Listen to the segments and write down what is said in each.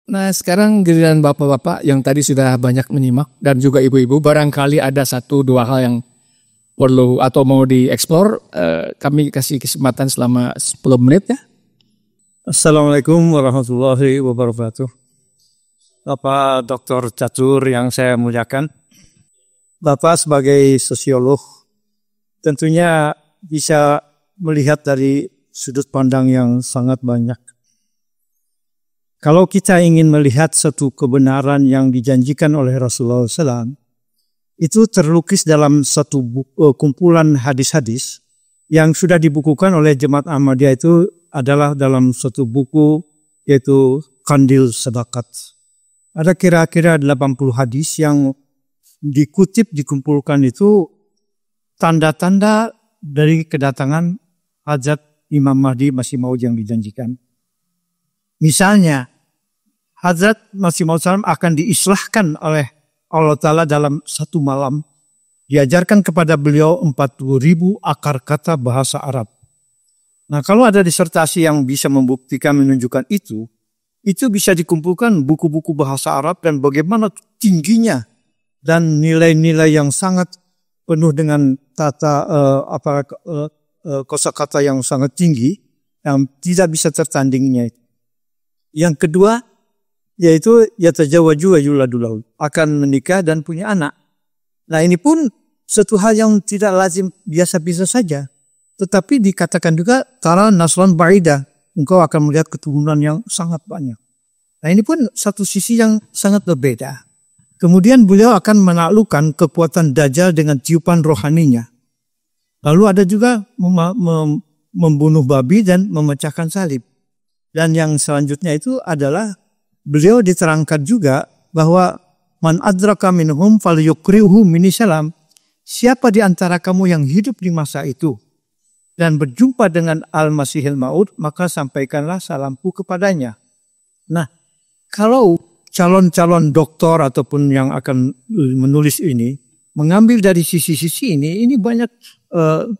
Nah sekarang giliran bapak-bapak yang tadi sudah banyak menyimak dan juga ibu-ibu, barangkali ada satu dua hal yang perlu atau mau dieksplor, kami kasih kesempatan selama 10 menit ya. Assalamualaikum warahmatullahi wabarakatuh. Bapak Dr. Catur yang saya muliakan, Bapak sebagai sosiolog tentunya bisa melihat dari sudut pandang yang sangat banyak. Kalau kita ingin melihat satu kebenaran yang dijanjikan oleh Rasulullah SAW, itu terlukis dalam satu kumpulan hadis-hadis yang sudah dibukukan oleh Jemaat Ahmadiyah. Itu adalah dalam satu buku yaitu Kandil Sedakat. Ada kira-kira 80 hadis yang dikutip, dikumpulkan itu tanda-tanda dari kedatangan Hajat Imam Mahdi Masih Maud yang dijanjikan. Misalnya, Hazrat Masih Maud SAW akan diislahkan oleh Allah Ta'ala dalam satu malam. Diajarkan kepada beliau 40.000 akar kata bahasa Arab. Nah kalau ada disertasi yang bisa membuktikan, menunjukkan itu bisa dikumpulkan buku-buku bahasa Arab dan bagaimana tingginya dan nilai-nilai yang sangat penuh dengan kosakata yang sangat tinggi yang tidak bisa tertandinginya. Yang kedua yaitu yatajawaju wa yuladul, akan menikah dan punya anak. Nah ini pun satu hal yang tidak lazim, biasa-biasa saja. Tetapi dikatakan juga tara naslan ba'ida, engkau akan melihat keturunan yang sangat banyak. Nah ini pun satu sisi yang sangat berbeda. Kemudian beliau akan menaklukkan kekuatan Dajjal dengan tiupan rohaninya. Lalu ada juga membunuh babi dan memecahkan salib. Dan yang selanjutnya itu adalah beliau diterangkan juga bahwa man adraka minhum falyukrihu minisalam. Siapa di antara kamu yang hidup di masa itu dan berjumpa dengan Al-Masihil Maud, maka sampaikanlah salamku kepadanya. Nah, kalau calon-calon doktor ataupun yang akan menulis ini mengambil dari sisi-sisi ini banyak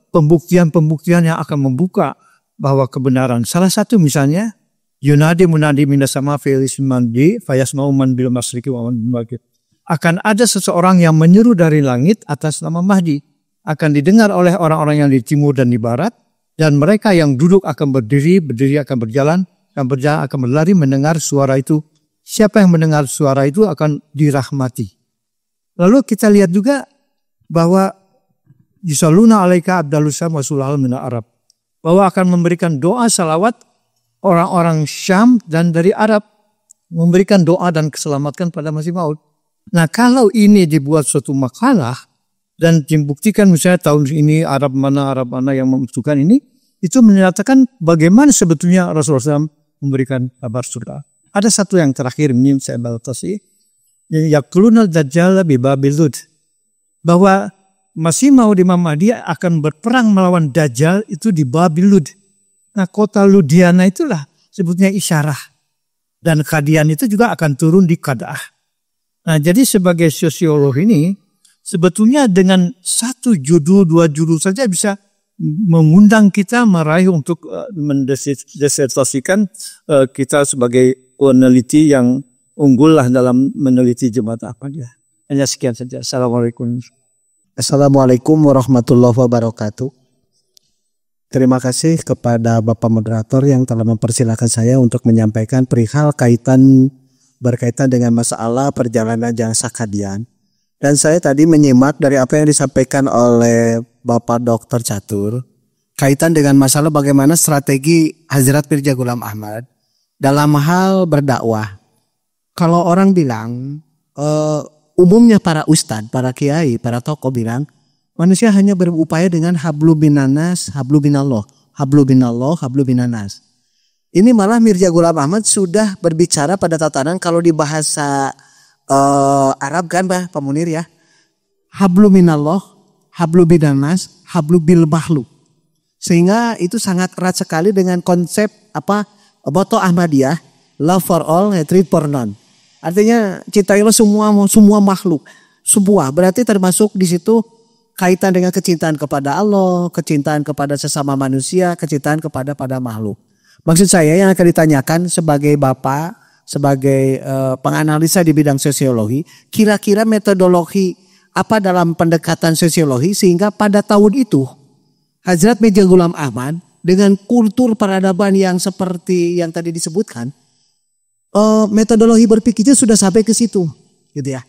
pembuktian-pembuktian yang akan membuka bahwa kebenaran. Salah satu misalnya Yunadi munadi minas sama fi'lis mandi fayasma'u man bil masriki wa man bil maghrib. Akan ada seseorang yang menyeru dari langit atas nama Mahdi. Akan didengar oleh orang-orang yang di timur dan di barat. Dan mereka yang duduk akan berdiri akan berjalan, akan berlari mendengar suara itu. Siapa yang mendengar suara itu akan dirahmati. Lalu kita lihat juga bahwa yusalluna alaika abdalusam wa sulahal mina Arab. Bahwa akan memberikan doa salawat orang-orang Syam dan dari Arab, memberikan doa dan keselamatan pada Masih Maud. Nah kalau ini dibuat suatu makalah dan dibuktikan misalnya tahun ini Arab mana yang membutuhkan ini, itu menyatakan bagaimana sebetulnya Rasulullah SAW memberikan kabar surga. Ada satu yang terakhir ini saya batasi, yaklunal dajjal bi Babil Lud, bahwa Masih Maud Imam Mahdi akan berperang melawan Dajjal itu di Babil Lud. Nah kota Ludiana itulah sebutnya isyarah. Dan Kadian itu juga akan turun di Kadah. Nah jadi sebagai sosiolog ini sebetulnya dengan satu judul, dua judul saja bisa mengundang kita meraih untuk mendisertasikan kita sebagai peneliti yang unggul lah dalam meneliti Jemaat Ahmadiyah. Hanya sekian saja. Assalamualaikum. Assalamualaikum warahmatullahi wabarakatuh. Terima kasih kepada Bapak Moderator yang telah mempersilahkan saya untuk menyampaikan perihal berkaitan dengan masalah perjalanan jasa Kadian. Dan saya tadi menyimak dari apa yang disampaikan oleh Bapak Dr. Catur kaitan dengan masalah bagaimana strategi Hazrat Mirza Ghulam Ahmad dalam hal berdakwah. Kalau orang bilang, umumnya para ustadz, para kiai, para tokoh bilang, manusia hanya berupaya dengan hablu binanas, hablu binallah, hablu binallah, hablu binanas. Ini malah Mirza Ghulam Ahmad sudah berbicara pada tatanan kalau di bahasa Arab kan Pak Munir ya. Hablu minallah, hablu binanas, hablu bil mahlu. Sehingga itu sangat erat sekali dengan konsep Boto Ahmadiyah, love for all, hatred for none. Artinya cintailah semua makhluk. Semua berarti termasuk di situ kaitan dengan kecintaan kepada Allah, kecintaan kepada sesama manusia, kecintaan kepada makhluk. Maksud saya yang akan ditanyakan sebagai Bapak sebagai penganalisa di bidang sosiologi, kira-kira metodologi apa dalam pendekatan sosiologi sehingga pada tahun itu Hazrat Mirza Ghulam Ahmad dengan kultur peradaban yang seperti yang tadi disebutkan, metodologi berpikirnya sudah sampai ke situ, gitu ya.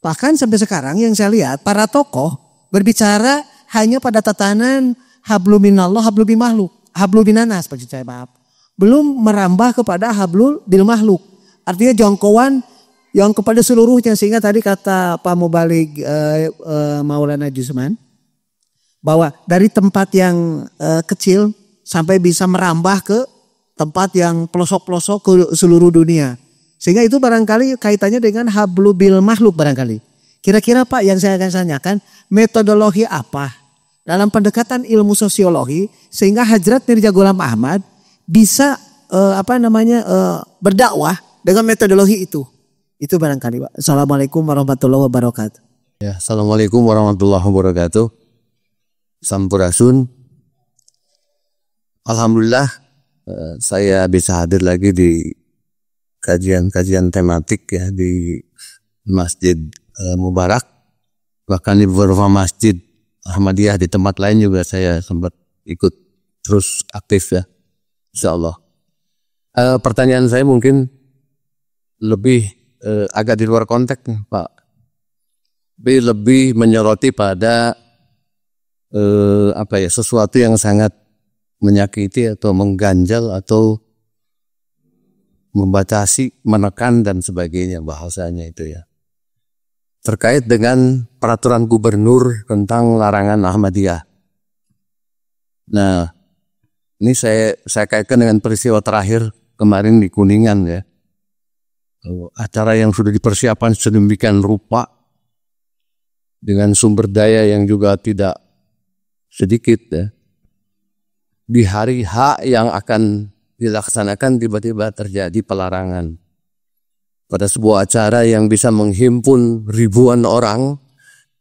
Bahkan sampai sekarang yang saya lihat para tokoh berbicara hanya pada tatanan hablum minallah, hablum bil makhluk, hablum minanas, maksud saya, maaf. Belum merambah kepada hablul bil makhluk. Artinya jangkauan yang kepada seluruhnya, sehingga tadi kata Pak Mubalig Maulana Jusman bahwa dari tempat yang kecil sampai bisa merambah ke tempat yang pelosok-pelosok ke seluruh dunia. Sehingga itu barangkali kaitannya dengan hablul bil makhluk barangkali. Kira-kira Pak yang saya akan tanyakan, metodologi apa dalam pendekatan ilmu sosiologi sehingga Hazrat Mirza Ghulam Ahmad bisa berdakwah dengan metodologi itu. Itu barangkali Pak. Assalamualaikum warahmatullahi wabarakatuh. Ya, assalamualaikum warahmatullahi wabarakatuh. Sampurasun. Alhamdulillah saya bisa hadir lagi di kajian-kajian tematik ya di Masjid Mubarak. Bahkan di beberapa masjid Ahmadiyah di tempat lain juga saya sempat ikut terus aktif ya. Insyaallah. Pertanyaan saya mungkin lebih agak di luar konteks nih, Pak. Lebih menyoroti pada sesuatu yang sangat menyakiti atau mengganjal atau membatasi, menekan dan sebagainya bahasanya itu ya. Terkait dengan peraturan gubernur tentang larangan Ahmadiyah. Nah, ini saya kaitkan dengan peristiwa terakhir kemarin di Kuningan ya. Acara yang sudah dipersiapkan sedemikian rupa dengan sumber daya yang juga tidak sedikit ya. Di hari H yang akan dilaksanakan tiba-tiba terjadi pelarangan pada sebuah acara yang bisa menghimpun ribuan orang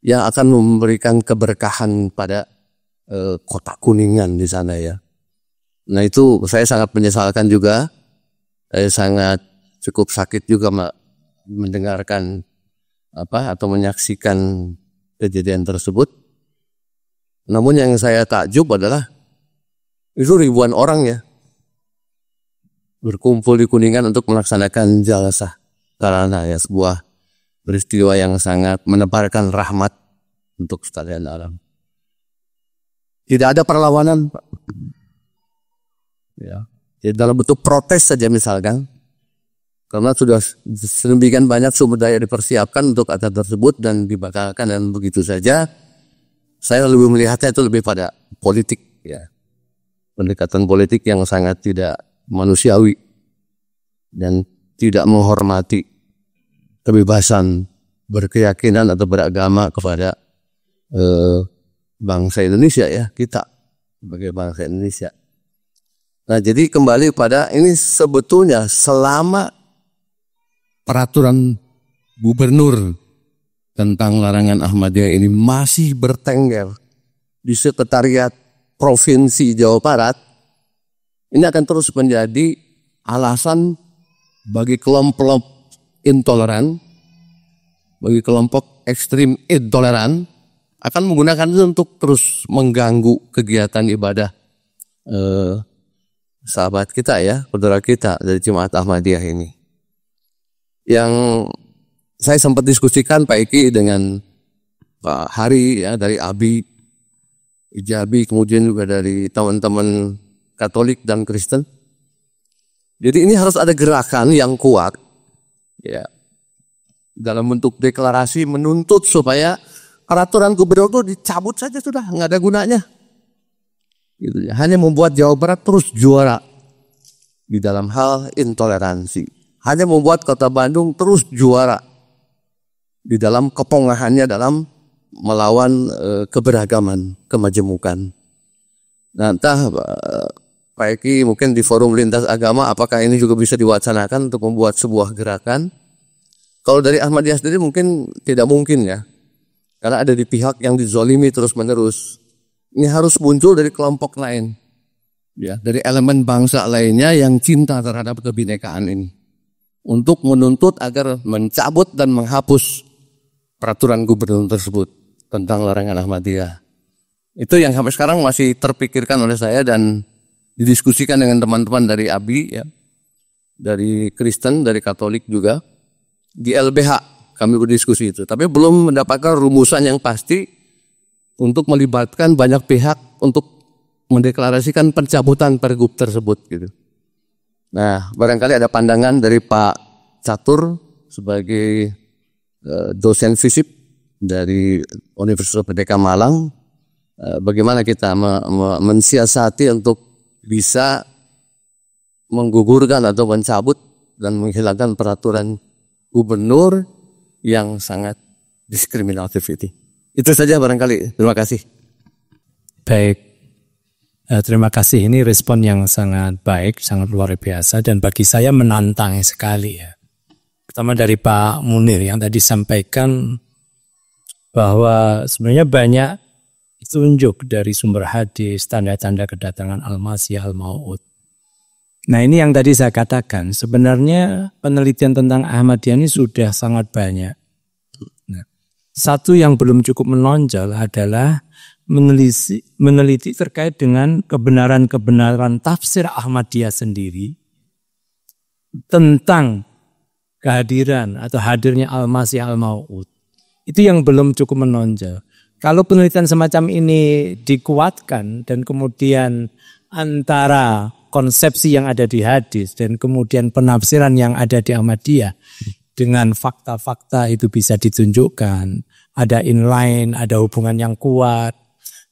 yang akan memberikan keberkahan pada kota Kuningan di sana ya. Nah itu saya sangat menyesalkan juga. Saya sangat cukup sakit juga mendengarkan atau menyaksikan kejadian tersebut. Namun yang saya takjub adalah itu ribuan orang ya berkumpul di Kuningan untuk melaksanakan jalsah karana ya, sebuah peristiwa yang sangat menebarkan rahmat untuk sekalian alam. Tidak ada perlawanan, Pak. Ya, dalam bentuk protes saja misalkan. Karena sudah sedemikian banyak sumber daya dipersiapkan untuk acara tersebut dan dibatalkan dan begitu saja. Saya lebih melihatnya itu lebih pada politik ya. Pendekatan politik yang sangat tidak manusiawi dan tidak menghormati kebebasan berkeyakinan atau beragama kepada bangsa Indonesia ya, kita sebagai bangsa Indonesia. Nah, jadi kembali pada ini sebetulnya selama peraturan gubernur tentang larangan Ahmadiyah ini masih bertengger di sekretariat Provinsi Jawa Barat, ini akan terus menjadi alasan bagi kelompok intoleran, bagi kelompok ekstrim intoleran akan menggunakan itu untuk terus mengganggu kegiatan ibadah sahabat kita ya, saudara kita dari Jemaat Ahmadiyah ini. Yang saya sempat diskusikan Pak Eki dengan Pak Hari ya dari ABI, Ijabi, kemudian juga dari teman-teman Katolik dan Kristen. Jadi ini harus ada gerakan yang kuat ya dalam bentuk deklarasi menuntut supaya peraturan gubernur itu dicabut saja, sudah nggak ada gunanya. Gitu ya. Hanya membuat Jawa Barat terus juara di dalam hal intoleransi. Hanya membuat Kota Bandung terus juara di dalam kepongahannya dalam melawan keberagaman, kemajemukan. Nah, entah Pak Eki mungkin di forum lintas agama apakah ini juga bisa diwacanakan untuk membuat sebuah gerakan. Kalau dari Ahmadiyah sendiri mungkin tidak mungkin ya. Karena ada di pihak yang dizolimi terus-menerus. Ini harus muncul dari kelompok lain. Ya, dari elemen bangsa lainnya yang cinta terhadap kebinekaan ini. untuk menuntut agar mencabut dan menghapus peraturan gubernur tersebut tentang larangan Ahmadiyah. Itu yang sampai sekarang masih terpikirkan oleh saya dan didiskusikan dengan teman-teman dari ABI, ya, dari Kristen, dari Katolik juga. Di LBH kami berdiskusi itu, tapi belum mendapatkan rumusan yang pasti untuk melibatkan banyak pihak untuk mendeklarasikan pencabutan pergub tersebut gitu. Nah, barangkali ada pandangan dari Pak Catur sebagai dosen FISIP dari Universitas Merdeka Malang, bagaimana kita mensiasati untuk bisa menggugurkan atau mencabut dan menghilangkan peraturan gubernur yang sangat diskriminatif itu. Itu saja barangkali. Terima kasih. Baik. Terima kasih. Ini respon yang sangat baik, sangat luar biasa dan bagi saya menantang sekali ya. Pertama dari Pak Munir yang tadi sampaikan bahwa sebenarnya banyak tunjuk dari sumber hadis, tanda-tanda kedatangan Al-Masih, Al-Mau'ud. Nah ini yang tadi saya katakan, sebenarnya penelitian tentang Ahmadiyah ini sudah sangat banyak. Nah, satu yang belum cukup menonjol adalah meneliti terkait dengan kebenaran-kebenaran tafsir Ahmadiyah sendiri tentang kehadiran atau hadirnya Al-Masih, Al-Mau'ud. Itu yang belum cukup menonjol. Kalau penelitian semacam ini dikuatkan dan kemudian antara konsepsi yang ada di hadis dan kemudian penafsiran yang ada di Ahmadiyah dengan fakta-fakta itu bisa ditunjukkan, ada inline, ada hubungan yang kuat.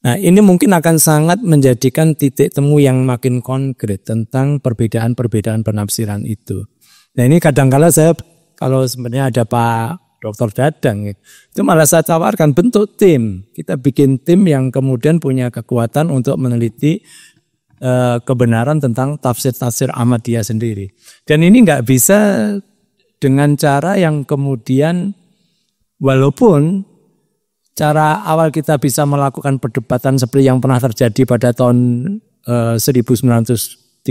Nah, ini mungkin akan sangat menjadikan titik temu yang makin konkret tentang perbedaan-perbedaan penafsiran itu. Nah, ini kadang-kala saya kalau sebenarnya ada Pak Dr. Dadang itu malah saya tawarkan bentuk tim. Kita bikin tim yang kemudian punya kekuatan untuk meneliti kebenaran tentang tafsir-tafsir Ahmadiyah sendiri. Dan ini nggak bisa dengan cara yang kemudian walaupun cara awal kita bisa melakukan perdebatan seperti yang pernah terjadi pada tahun 1935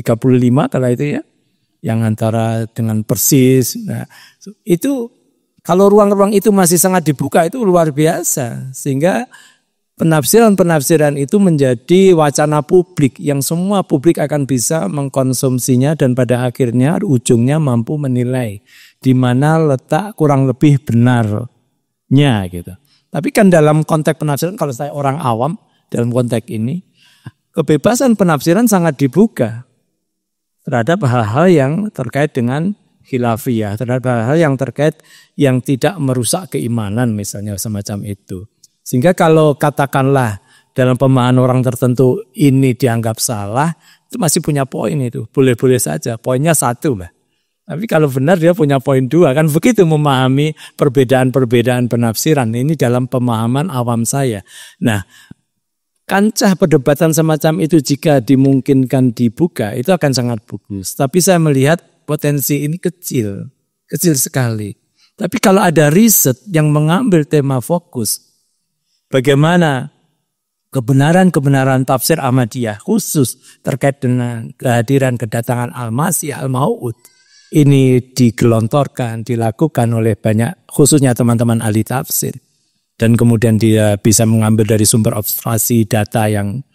kala itu ya, yang antara dengan Persis. Nah, itu kalau ruang-ruang itu masih sangat dibuka itu luar biasa sehingga penafsiran-penafsiran itu menjadi wacana publik yang semua publik akan bisa mengkonsumsinya dan pada akhirnya ujungnya mampu menilai di mana letak kurang lebih benarnya gitu. Tapi kan dalam konteks penafsiran kalau saya orang awam dalam konteks ini kebebasan penafsiran sangat dibuka terhadap hal-hal yang terkait dengan khilafiyah, terhadap hal-hal yang terkait yang tidak merusak keimanan misalnya semacam itu. Sehingga kalau katakanlah dalam pemahaman orang tertentu ini dianggap salah, itu masih punya poin itu. Boleh-boleh saja, poinnya satu Mbak. Tapi kalau benar dia punya poin dua, kan begitu memahami perbedaan-perbedaan penafsiran. Ini dalam pemahaman awam saya. Nah, kancah perdebatan semacam itu jika dimungkinkan dibuka, itu akan sangat bagus. Tapi saya melihat potensi ini kecil sekali. Tapi kalau ada riset yang mengambil tema fokus, bagaimana kebenaran-kebenaran tafsir Ahmadiyah khusus terkait dengan kehadiran kedatangan Al-Masih, Al-Mau'ud ini digelontorkan, dilakukan oleh banyak khususnya teman-teman ahli tafsir dan kemudian dia bisa mengambil dari sumber observasi data yang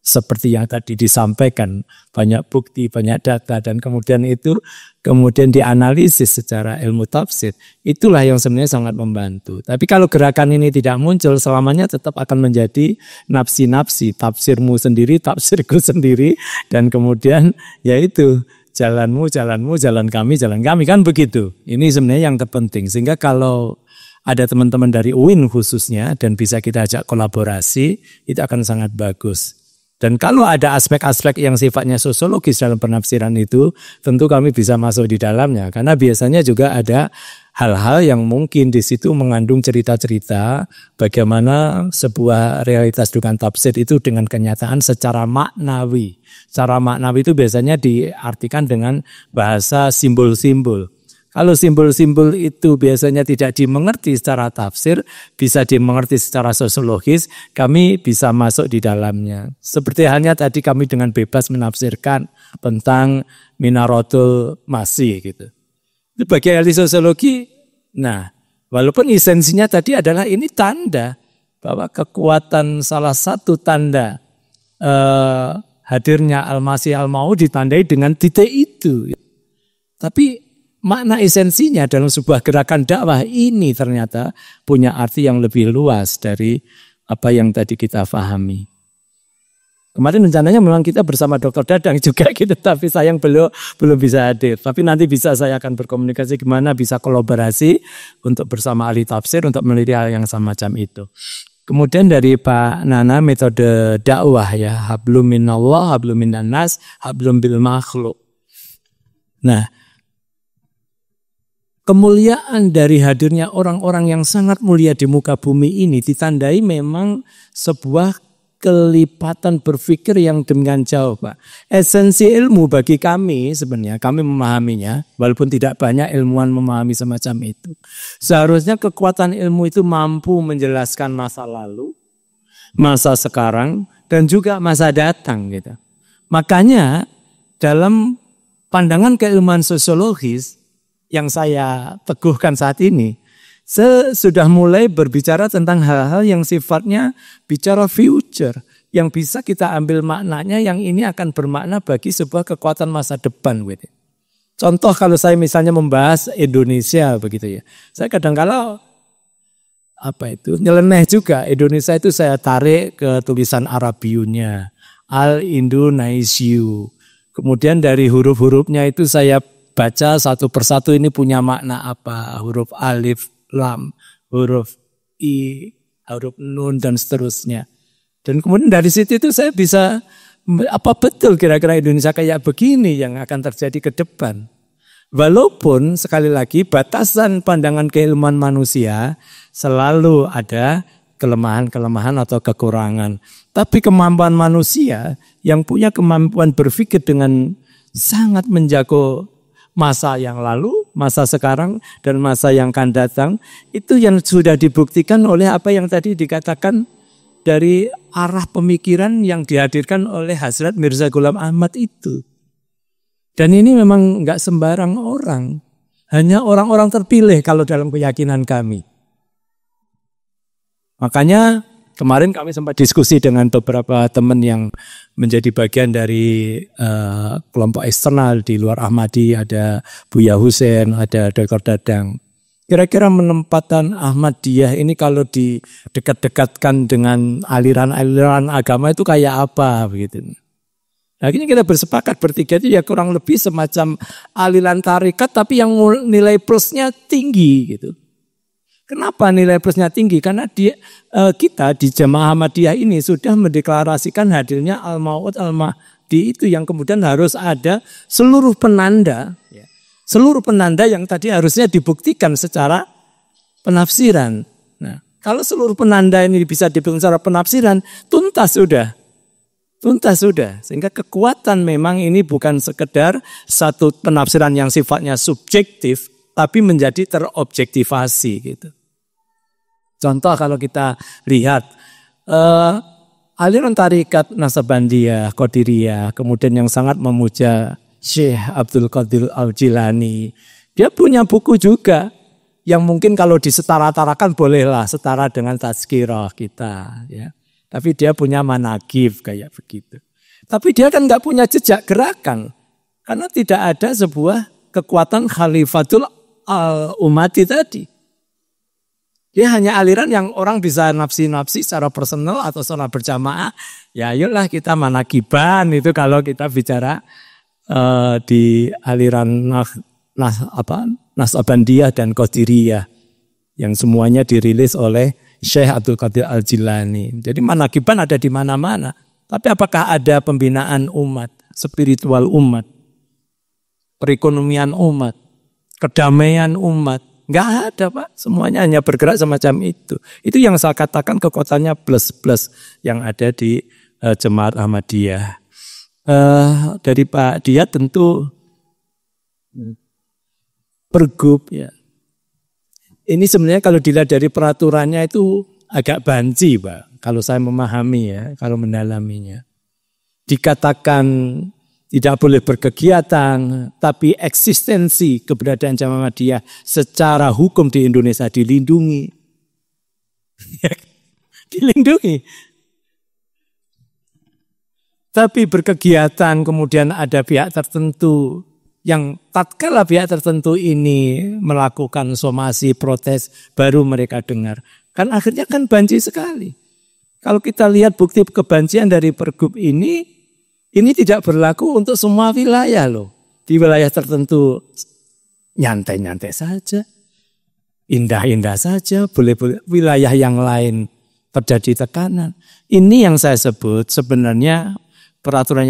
seperti yang tadi disampaikan, banyak bukti, banyak data dan kemudian itu kemudian dianalisis secara ilmu tafsir. Itulah yang sebenarnya sangat membantu. Tapi kalau gerakan ini tidak muncul, selamanya tetap akan menjadi nafsi-nafsi, tafsirmu sendiri, tafsirku sendiri dan kemudian yaitu jalanmu, jalan kami kan begitu. Ini sebenarnya yang terpenting. Sehingga kalau ada teman-teman dari UIN khususnya dan bisa kita ajak kolaborasi, itu akan sangat bagus. Dan kalau ada aspek-aspek yang sifatnya sosiologis dalam penafsiran itu, tentu kami bisa masuk di dalamnya. Karena biasanya juga ada hal-hal yang mungkin di situ mengandung cerita-cerita bagaimana sebuah realitas dengan tafsir itu dengan kenyataan secara maknawi. Secara maknawi itu biasanya diartikan dengan bahasa simbol-simbol. Kalau simbol-simbol itu biasanya tidak dimengerti secara tafsir, bisa dimengerti secara sosiologis, kami bisa masuk di dalamnya. Seperti halnya tadi kami dengan bebas menafsirkan tentang Minaratul Masih gitu. Itu bagi ahli sosiologi, nah walaupun esensinya tadi adalah ini tanda bahwa kekuatan salah satu tanda hadirnya Al-Masih Al-Maud ditandai dengan titik itu. Tapi makna esensinya dalam sebuah gerakan dakwah ini ternyata punya arti yang lebih luas dari apa yang tadi kita pahami. Kemarin rencananya memang kita bersama Dr. Dadang juga gitu, tapi sayang belum bisa hadir. Tapi nanti bisa saya akan berkomunikasi gimana bisa kolaborasi untuk bersama ahli tafsir untuk meneliti hal yang semacam itu. Kemudian dari Pak Nana metode dakwah ya, hablum minallah, hablum minannas, hablum bil makhluk. Nah, kemuliaan dari hadirnya orang-orang yang sangat mulia di muka bumi ini ditandai memang sebuah kelipatan berpikir yang demikian jauh, Pak. Esensi ilmu bagi kami sebenarnya, kami memahaminya, walaupun tidak banyak ilmuwan memahami semacam itu. Seharusnya kekuatan ilmu itu mampu menjelaskan masa lalu, masa sekarang, dan juga masa datang gitu. Makanya dalam pandangan keilmuan sosiologis yang saya teguhkan saat ini, saya sudah mulai berbicara tentang hal-hal yang sifatnya bicara future, yang bisa kita ambil maknanya yang ini akan bermakna bagi sebuah kekuatan masa depan. Gitu. Contoh kalau saya misalnya membahas Indonesia begitu ya, saya kadang-kala nyeleneh juga. Indonesia itu saya tarik ke tulisan Arabiunya, Al-Indonesiu. Kemudian dari huruf-hurufnya itu saya baca satu persatu ini punya makna apa, huruf alif, lam, huruf i, huruf nun dan seterusnya. Dan kemudian dari situ itu saya bisa apa betul kira-kira Indonesia kayak begini yang akan terjadi ke depan. Walaupun sekali lagi batasan pandangan keilmuan manusia selalu ada kelemahan-kelemahan atau kekurangan. Tapi kemampuan manusia yang punya kemampuan berpikir dengan sangat menjago masa yang lalu, masa sekarang, dan masa yang akan datang, itu yang sudah dibuktikan oleh apa yang tadi dikatakan dari arah pemikiran yang dihadirkan oleh Hazrat Mirza Ghulam Ahmad itu. Dan ini memang enggak sembarang orang, hanya orang-orang terpilih kalau dalam keyakinan kami. Makanya kemarin kami sempat diskusi dengan beberapa teman yang menjadi bagian dari kelompok eksternal di luar Ahmadi, ada Buya Hussein, ada Dr. Dadang. Kira-kira penempatan Ahmadiyah ini kalau didekat-dekatkan dengan aliran-aliran agama itu kayak apa begitu. Nah ini kita bersepakat bertiga itu ya kurang lebih semacam aliran tarikat tapi yang nilai plusnya tinggi gitu. Kenapa nilai plusnya tinggi? Karena kita di Jamaah Ahmadiyah ini sudah mendeklarasikan hadirnya Al-Maud Al-Mahdi itu yang kemudian harus ada seluruh penanda. Seluruh penanda yang tadi harusnya dibuktikan secara penafsiran. Nah, kalau seluruh penanda ini bisa dibuktikan secara penafsiran, tuntas sudah. Tuntas sudah. Sehingga kekuatan memang ini bukan sekedar satu penafsiran yang sifatnya subjektif, tapi menjadi terobjektivasi gitu. Contoh kalau kita lihat aliran tarikat Naqsabandiyah, Qadiriyah, kemudian yang sangat memuja Syekh Abdul Qadir Al-Jilani, dia punya buku juga yang mungkin kalau disetara-tarakan bolehlah setara dengan tazkirah kita, ya. Tapi dia punya manaqib kayak begitu. Tapi dia kan nggak punya jejak gerakan karena tidak ada sebuah kekuatan khalifatul al-umati tadi. Dia hanya aliran yang orang bisa nafsi-nafsi secara personal atau secara berjamaah. Ya ayolah kita manaqiban itu kalau kita bicara di aliran Naqsabandiyah dan Qadiriyah yang semuanya dirilis oleh Syekh Abdul Qadir Al-Jilani. Jadi manaqiban ada di mana-mana. Tapi apakah ada pembinaan umat, spiritual umat, perekonomian umat, kedamaian umat? Enggak ada Pak, semuanya hanya bergerak semacam itu. Itu yang saya katakan kekuatannya plus-plus yang ada di Jemaat Ahmadiyah. Dari Pak Dia tentu pergub ya. Ini sebenarnya kalau dilihat dari peraturannya itu agak banci Pak. Kalau saya memahami ya, kalau mendalaminya. Dikatakan tidak boleh berkegiatan, tapi eksistensi keberadaan Jamaah Ahmadiyah secara hukum di Indonesia dilindungi. Dilindungi. Tapi berkegiatan kemudian ada pihak tertentu yang tatkala pihak tertentu ini melakukan somasi, protes, baru mereka dengar. Kan akhirnya kan banci sekali. Kalau kita lihat bukti kebancian dari Pergub ini tidak berlaku untuk semua wilayah loh. Di wilayah tertentu nyantai-nyantai saja, indah-indah saja, boleh-boleh. Wilayah yang lain terjadi tekanan. Ini yang saya sebut sebenarnya peraturan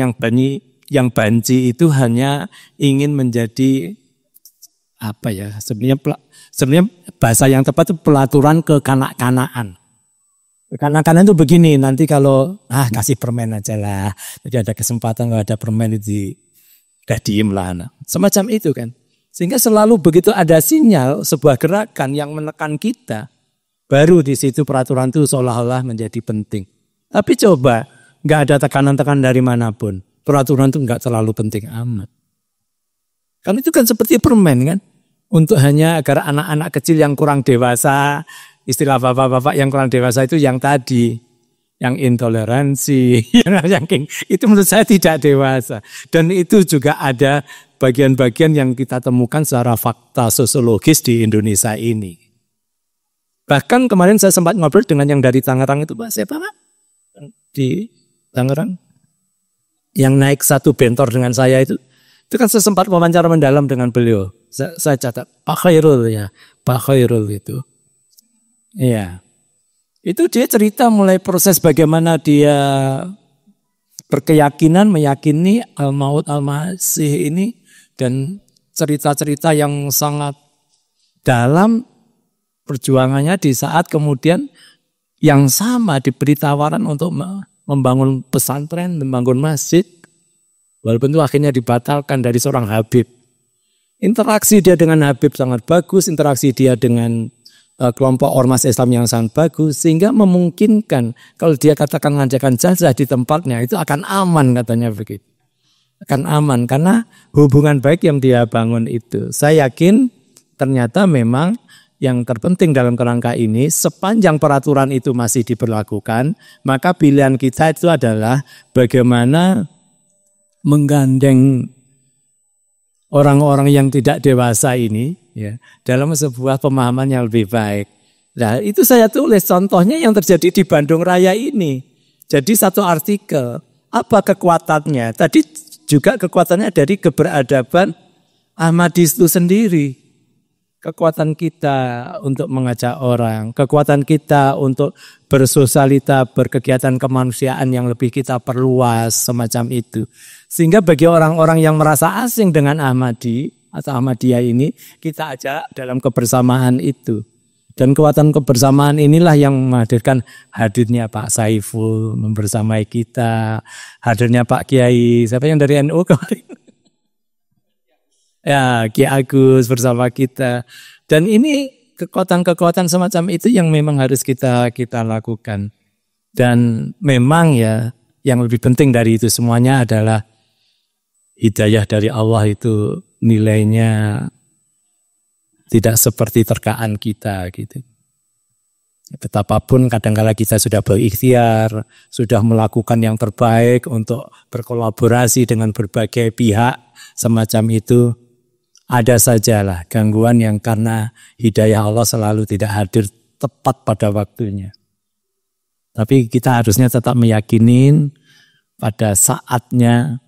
yang banci itu hanya ingin menjadi apa ya? Sebenarnya bahasa yang tepat itu pelaturan kekanak-kanakan. Kekanak-kanakan itu begini, nanti kalau kasih permen aja lah. Jadi ada kesempatan kalau ada permen itu udah diem lah. Nah. Semacam itu kan. Sehingga selalu begitu ada sinyal sebuah gerakan yang menekan kita, baru di situ peraturan itu seolah-olah menjadi penting. Tapi coba nggak ada tekanan-tekanan dari manapun, peraturan itu nggak terlalu penting amat. Kan itu kan seperti permen kan, untuk hanya agar anak-anak kecil yang kurang dewasa, istilah bapak-bapak yang kurang dewasa itu yang tadi, yang intoleransi, yang itu menurut saya tidak dewasa. Dan itu juga ada bagian-bagian yang kita temukan secara fakta sosiologis di Indonesia ini. Bahkan kemarin saya sempat ngobrol dengan yang dari Tangerang itu, Pak, siapa Pak? Di Tangerang. Yang naik satu bentor dengan saya itu kan saya sempat wawancara mendalam dengan beliau. Saya catat, Pak Khairul ya, Pak Khairul itu. Iya. Itu dia cerita mulai proses bagaimana dia berkeyakinan, meyakini Al-Maut Al-Masih ini. Dan cerita-cerita yang sangat dalam perjuangannya di saat kemudian yang sama diberi tawaran untuk membangun pesantren, membangun masjid. Walaupun itu akhirnya dibatalkan dari seorang Habib. Interaksi dia dengan Habib sangat bagus, interaksi dia dengan kelompok ormas Islam yang sangat bagus. Sehingga memungkinkan kalau dia katakan mengajarkan jazah di tempatnya itu akan aman katanya begitu. Akan aman karena hubungan baik yang dia bangun itu. Saya yakin ternyata memang yang terpenting dalam kerangka ini sepanjang peraturan itu masih diberlakukan, maka pilihan kita itu adalah bagaimana menggandeng orang-orang yang tidak dewasa ini ya dalam sebuah pemahaman yang lebih baik. Nah, itu saya tulis contohnya yang terjadi di Bandung Raya ini. Jadi satu artikel, apa kekuatannya? Tadi juga kekuatannya dari keberadaban Ahmadi itu sendiri. Kekuatan kita untuk mengajak orang, kekuatan kita untuk bersosialita, berkegiatan kemanusiaan yang lebih kita perluas semacam itu. Sehingga bagi orang-orang yang merasa asing dengan Ahmadi atau Ahmadiyah ini, kita ajak dalam kebersamaan itu. Dan kekuatan kebersamaan inilah yang menghadirkan hadirnya Pak Saiful membersamai kita, hadirnya Pak Kiai, siapa yang dari NU kemarin? Ya, Ki Agus bersama kita. Dan ini kekuatan-kekuatan semacam itu yang memang harus kita lakukan. Dan memang ya, yang lebih penting dari itu semuanya adalah hidayah dari Allah itu nilainya tidak seperti terkaan kita gitu. Betapapun kadang-kala kita sudah berikhtiar, sudah melakukan yang terbaik untuk berkolaborasi dengan berbagai pihak semacam itu, ada sajalah gangguan yang karena hidayah Allah selalu tidak hadir tepat pada waktunya. Tapi kita harusnya tetap meyakinin pada saatnya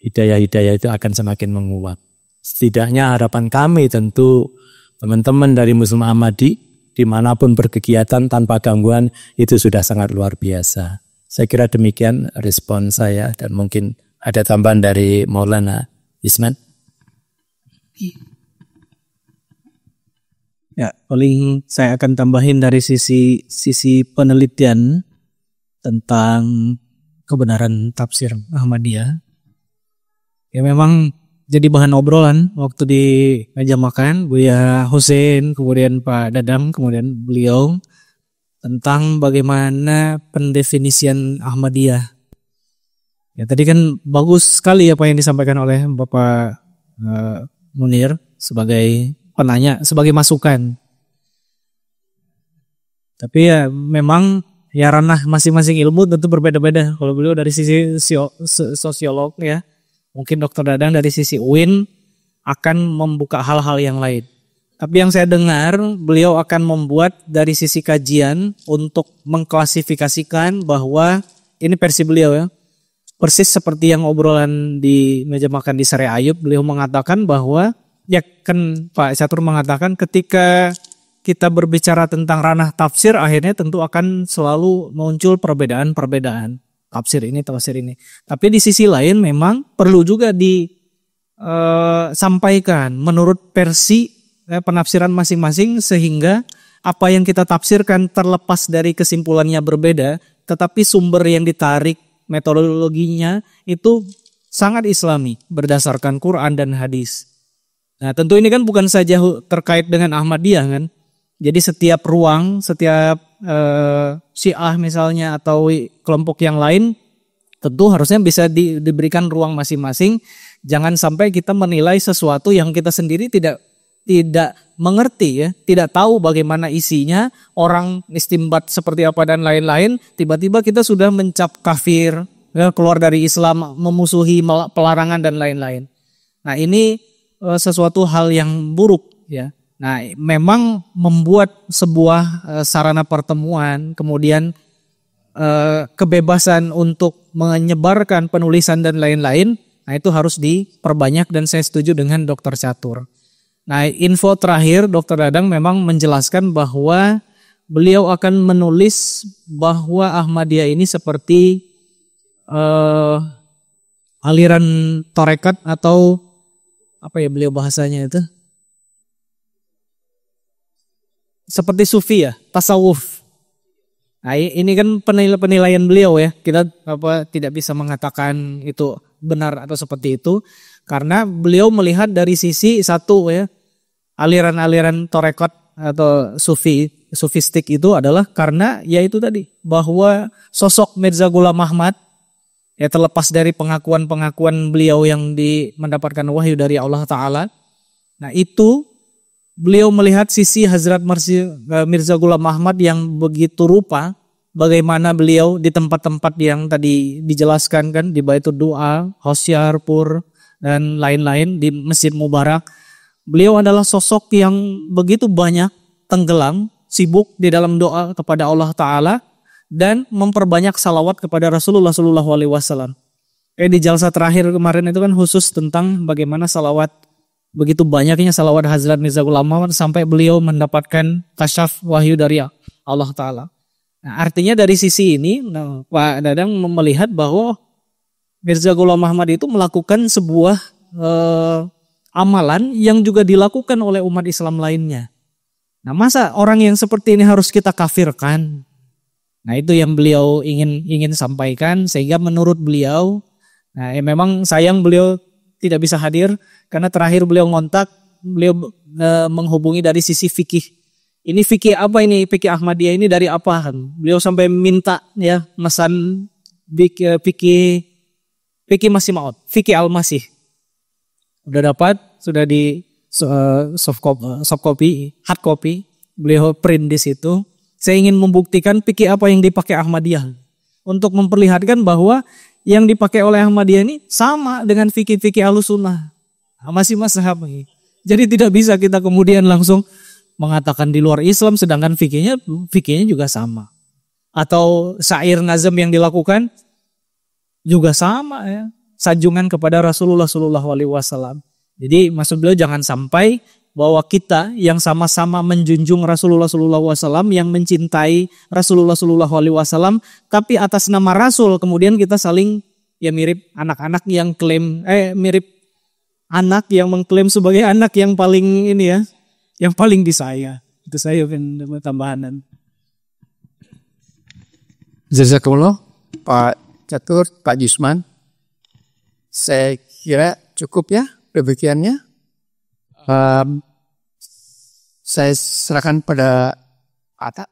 hidayah-hidayah itu akan semakin menguat. Setidaknya harapan kami tentu teman-teman dari Muslim Ahmadi dimanapun berkegiatan tanpa gangguan itu sudah sangat luar biasa. Saya kira demikian respon saya dan mungkin ada tambahan dari Maulana Isman. Ya, paling saya akan tambahin dari sisi penelitian tentang kebenaran tafsir Ahmadiyah. Ya memang jadi bahan obrolan waktu di meja makan, Buya Hussein, kemudian Pak Dadang, kemudian beliau tentang bagaimana pendefinisian Ahmadiyah. Ya tadi kan bagus sekali apa yang disampaikan oleh Bapak Munir sebagai penanya, sebagai masukan. Tapi ya memang ya ranah masing-masing ilmu tentu berbeda-beda. Kalau beliau dari sisi sosiolog ya, mungkin Dr. Dadang dari sisi UIN akan membuka hal-hal yang lain. Tapi yang saya dengar beliau akan membuat dari sisi kajian untuk mengklasifikasikan bahwa ini versi beliau ya. Persis seperti yang obrolan di meja makan di Sare Ayub, beliau mengatakan bahwa ya kan Pak Catur mengatakan ketika kita berbicara tentang ranah tafsir akhirnya tentu akan selalu muncul perbedaan-perbedaan tafsir ini. Tapi di sisi lain memang perlu juga disampaikan menurut versi penafsiran masing-masing sehingga apa yang kita tafsirkan terlepas dari kesimpulannya berbeda, tetapi sumber yang ditarik metodologinya itu sangat islami berdasarkan Quran dan hadis. Nah tentu ini kan bukan saja terkait dengan Ahmadiyah kan. Jadi setiap ruang, setiap Syiah misalnya atau kelompok yang lain tentu harusnya bisa diberikan ruang masing-masing. Jangan sampai kita menilai sesuatu yang kita sendiri tidak mengerti ya, tidak tahu bagaimana isinya, orang istimbat seperti apa dan lain-lain, tiba-tiba kita sudah mencap kafir, ya, keluar dari Islam, memusuhi pelarangan dan lain-lain. Nah ini sesuatu hal yang buruk ya. Nah memang membuat sebuah sarana pertemuan, kemudian kebebasan untuk menyebarkan penulisan dan lain-lain, nah itu harus diperbanyak dan saya setuju dengan Dr. Catur. Nah info terakhir Dr. Dadang memang menjelaskan bahwa beliau akan menulis bahwa Ahmadiyah ini seperti aliran tarekat atau apa ya beliau bahasanya itu? Seperti sufi ya, tasawuf. Nah ini kan penilaian beliau ya, kita tidak bisa mengatakan itu benar atau seperti itu. Karena beliau melihat dari sisi satu ya, aliran-aliran tarekat atau sufistik itu adalah karena yaitu tadi bahwa sosok Mirza Ghulam Ahmad ya terlepas dari pengakuan-pengakuan beliau yang mendapatkan wahyu dari Allah Ta'ala. Nah itu beliau melihat sisi Hazrat Mirza Ghulam Ahmad yang begitu rupa bagaimana beliau di tempat-tempat yang tadi dijelaskan kan di Baitul Doa, Hosyarpur dan lain-lain di Masjid Mubarak. Beliau adalah sosok yang begitu banyak tenggelam, sibuk di dalam doa kepada Allah Ta'ala dan memperbanyak salawat kepada Rasulullah SAW. Di jalsa terakhir kemarin itu kan khusus tentang bagaimana salawat, begitu banyaknya salawat Hazrat Mirza Ghulam Ahmad sampai beliau mendapatkan kasyaf wahyu dari Allah Ta'ala. Nah, artinya dari sisi ini Pak Dadang melihat bahwa Mirza Ghulam Ahmad itu melakukan sebuah amalan yang juga dilakukan oleh umat Islam lainnya. Nah masa orang yang seperti ini harus kita kafirkan? Nah itu yang beliau ingin sampaikan sehingga menurut beliau, nah memang sayang beliau tidak bisa hadir karena terakhir beliau ngontak, beliau menghubungi dari sisi fikih. Ini fikih apa ini? Fikih Ahmadiyah ini dari apa? Beliau sampai minta ya mesan fikih Masih Maud, fikih Al-Masih. Udah dapat, sudah di soft copy, hard copy, beliau print di situ. Saya ingin membuktikan fikih apa yang dipakai Ahmadiyah untuk memperlihatkan bahwa yang dipakai oleh Ahmadiyah ini sama dengan fikih-fikih Ahlussunnah, masih mazhab. Jadi tidak bisa kita kemudian langsung mengatakan di luar Islam sedangkan fikihnya juga sama. Atau syair nazam yang dilakukan juga sama ya. Sanjungan kepada Rasulullah SAW. Jadi maksud beliau jangan sampai bahwa kita yang sama-sama menjunjung Rasulullah SAW, yang mencintai Rasulullah SAW, tapi atas nama Rasul kemudian kita saling ya mirip anak-anak yang mirip anak yang mengklaim sebagai anak yang paling ini ya, yang paling disayang. Itu saya tambahan. Jazakumullah Pak Catur, Pak Jusman. Saya kira cukup ya demikiannya. Saya serahkan pada Atta.